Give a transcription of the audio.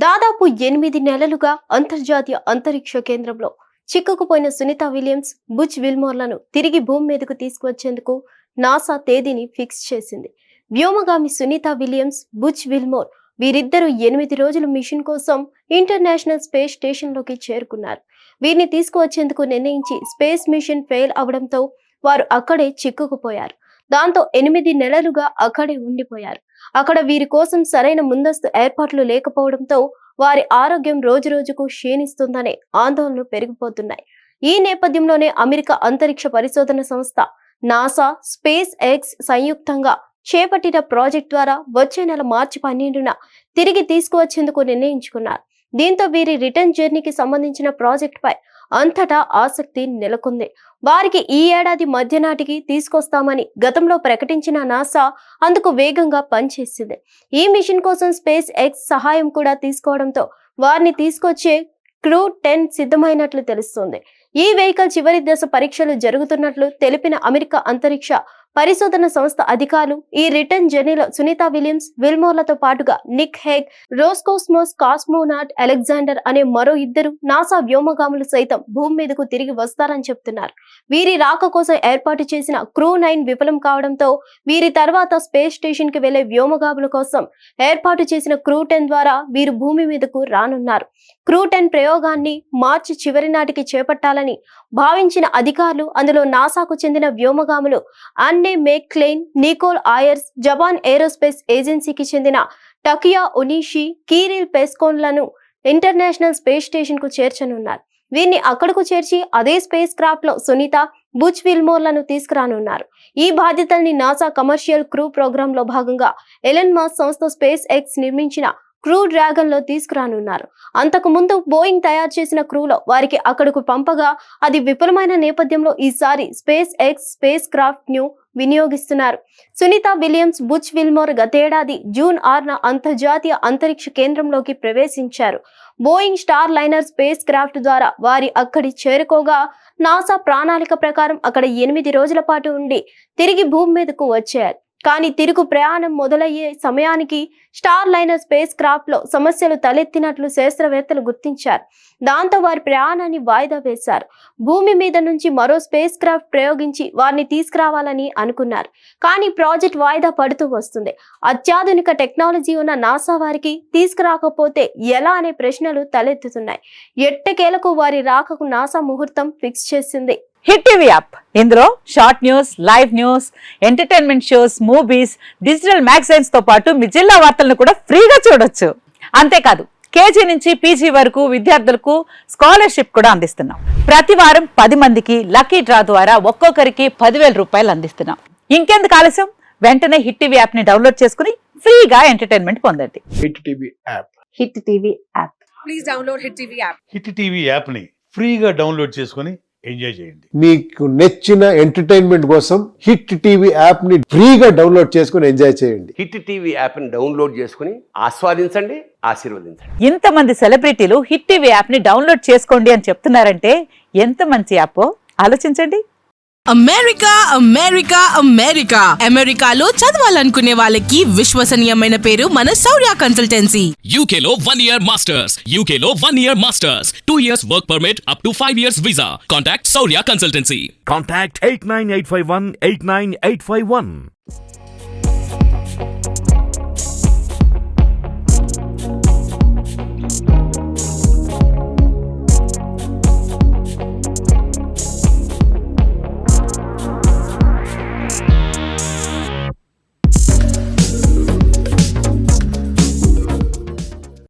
దాదాపు 8 నెలలుగా అంతర్జాతీయ అంతరిక్ష కేంద్రంలో చిక్కుకుపోయిన సునీత విలియమ్స్, బుచ్ విల్మోర్లను తిరిగి భూమి మీదకు తీసుకువచ్చేందుకు నాసా తేదీని ఫిక్స్ చేసింది. వ్యోమగామి సునీత విలియమ్స్, బుచ్ విల్మోర్ వీరిద్దరూ 8 రోజుల మిషన్ కోసం ఇంటర్నేషనల్ స్పేస్ స్టేషన్లోకి చేరుకున్నారు. వీరిని తీసుకువచ్చేందుకు నిర్ణయించి స్పేస్ మిషన్ ఫెయిల్ అవడంతో వారు అక్కడే చిక్కుకుపోయారు. దాంతో 8 నెలలుగా అక్కడే ఉండిపోయారు. అక్కడ వీరి కోసం సరైన ముందస్తు ఏర్పాట్లు లేకపోవడంతో వారి ఆరోగ్యం రోజురోజుకు క్షీణిస్తుందనే ఆందోళనలు పెరిగిపోతున్నాయి. ఈ నేపథ్యంలోనే అమెరికా అంతరిక్ష పరిశోధన సంస్థ నాసా, స్పేస్ ఎక్స్ సంయుక్తంగా చేపట్టిన ప్రాజెక్ట్ ద్వారా వచ్చే నెల మార్చి 12న తిరిగి తీసుకువచ్చేందుకు నిర్ణయించుకున్నారు. దీంతో వీరి రిటర్న్ జర్నీకి సంబంధించిన ప్రాజెక్ట్ పై అంతటా ఆసక్తి నెలకొంది. వారికి ఈ ఏడాది మధ్య నాటికి తీసుకొస్తామని గతంలో ప్రకటించిన నాసా అందుకు వేగంగా పనిచేసింది. ఈ మిషన్ కోసం స్పేస్ ఎక్స్ సహాయం కూడా తీసుకోవడంతో వారిని తీసుకొచ్చే క్రూ 10 సిద్ధమైనట్లు తెలుస్తోంది. ఈ వెహికల్ చివరి దశ పరీక్షలు జరుగుతున్నట్లు తెలిపిన అమెరికా అంతరిక్ష పరిశోధన సంస్థ అధికారులు ఈ రిటర్న్ జర్నీలో సునీత విలియమ్స్, విల్మోర్లతో పాటుగా Nick Hague, Roscosmos cosmonaut Alexander అనే మరో 2 నాసా వ్యోమగాములు సైతం భూమి మీదకు తిరిగి వస్తారని చెప్తున్నారు. వీరి రాక కోసం ఏర్పాటు చేసిన క్రూ 9 విఫలం కావడంతో వీరి తర్వాత స్పేస్ స్టేషన్ కి వెళ్లే వ్యోమగాముల కోసం ఏర్పాటు చేసిన క్రూ 10 ద్వారా వీరు భూమి మీదకు రానున్నారు. క్రూ 10 ప్రయోగాన్ని మార్చి చివరి నాటికి చేపట్టాలని భావించిన అధికారులు అందులో నాసాకు చెందిన వ్యోమగాములు Anne McClain, Nicole Ayers, Japan aerospace ఏజెన్సీకి చెందిన టకియా ఒనిషి, కీరిల్ పెస్కోన్లను ఇంటర్నేషనల్ స్పేస్ స్టేషన్ కు చేర్చనున్నారు. వీరిని అక్కడకు చేర్చి అదే స్పేస్ క్రాఫ్ట్ లో సునీత, బుచ్ విల్మోర్లను తీసుకురానున్నారు. ఈ బాధ్యతల్ని నాసా కమర్షియల్ క్రూ ప్రోగ్రామ్ లో భాగంగా ఎలన్ మస్క్ సంస్థ స్పేస్ ఎక్స్ నిర్మించిన క్రూ డ్రాగన్ లో తీసుకురానున్నారు. అంతకు ముందు బోయింగ్ తయారు చేసిన క్రూలో వారికి అక్కడకు పంపగా అది విఫలమైన నేపథ్యంలో ఈసారి స్పేస్ ఎక్స్ స్పేస్ క్రాఫ్ట్ ను వినియోగిస్తున్నారు. సునీత విలియమ్స్, బుచ్ విల్మోర్ గతేడాది జూన్ 6న అంతర్జాతీయ అంతరిక్ష కేంద్రంలోకి ప్రవేశించారు. Boeing star liner space craft ద్వారా వారి అక్కడి చేరుకోగా నాసా ప్రణాళిక ప్రకారం అక్కడ 8 రోజుల పాటు ఉండి తిరిగి భూమి మీదకు వచ్చారు. కానీ తిరుగు ప్రయాణం మొదలయ్యే సమయానికి స్టార్ లైనర్ స్పేస్ క్రాఫ్ట్ లో సమస్యలు తలెత్తినట్లు శాస్త్రవేత్తలు గుర్తించారు. దాంతో వారి ప్రయాణాన్ని వాయిదా వేశారు. భూమి మీద నుంచి మరో స్పేస్ క్రాఫ్ట్ ప్రయోగించి వారిని తీసుకురావాలని అనుకున్నారు. కానీ ప్రాజెక్ట్ వాయిదా పడుతూ వస్తుంది. అత్యాధునిక టెక్నాలజీ ఉన్న నాసా వారికి తీసుకురాకపోతే ఎలా అనే ప్రశ్నలు తలెత్తుతున్నాయి. ఎట్టకేలకు వారి రాకకు నాసా ముహూర్తం ఫిక్స్ చేసింది. హిట్ టీవీ యాప్, ఇందులో short news, live news, entertainment shows, movies, digital magazines తో పాటు మీ జిల్లా వార్తలను కూడా ఫ్రీగా చూడొచ్చు. అంతేకాదు కేజీ నుంచి పీజీ వరకు విద్యార్థులకు స్కాలర్షిప్ కూడా అందిస్తున్నాం. ప్రతి వారం 10 మందికి లక్కీ డ్రా ద్వారా ఒక్కొక్కరికి 10,000 రూపాయలు అందిస్తున్నాం. ఇంకెందుకు ఆలస్యం, వెంటనే హిట్ టీవీ యాప్ ని డౌన్లోడ్ చేసుకుని ఫ్రీగా ఎంటర్టైన్మెంట్ పొందండి. Hit TV app. Hit TV app. Please download hit TV app. Hit TV app ని ఫ్రీగా డౌన్లోడ్ చేసుకుని ఎంజాయ్ చేయండి. మీకు నచ్చిన ఎంటర్టైన్మెంట్ కోసం హిట్ టీవీ యాప్ ని ఫ్రీగా డౌన్లోడ్ చేసుకుని ఎంజాయ్ చేయండి. హిట్ టీవీ యాప్ ని డౌన్లోడ్ చేసుకుని ఆస్వాదించండి, ఆశీర్వదించండి. ఇంతమంది సెలబ్రిటీలు హిట్ టీవీ యాప్ ని డౌన్లోడ్ చేసుకోండి అని చెప్తున్నారంటే ఎంత మంచి యాప్ ఆలోచించండి. అమెరికా అమెరికా అమెరికా అమెరికాలో చదవాలనుకునే వాళ్ళకి విశ్వసనీయమైన పేరు మన శౌర్య కన్సల్టెన్సీ. UK లో 1 year masters, UK లో 1 year masters, 2 years work permit up to 5 years visa. Contact Saurya Consultancy. Contact 89851 89851.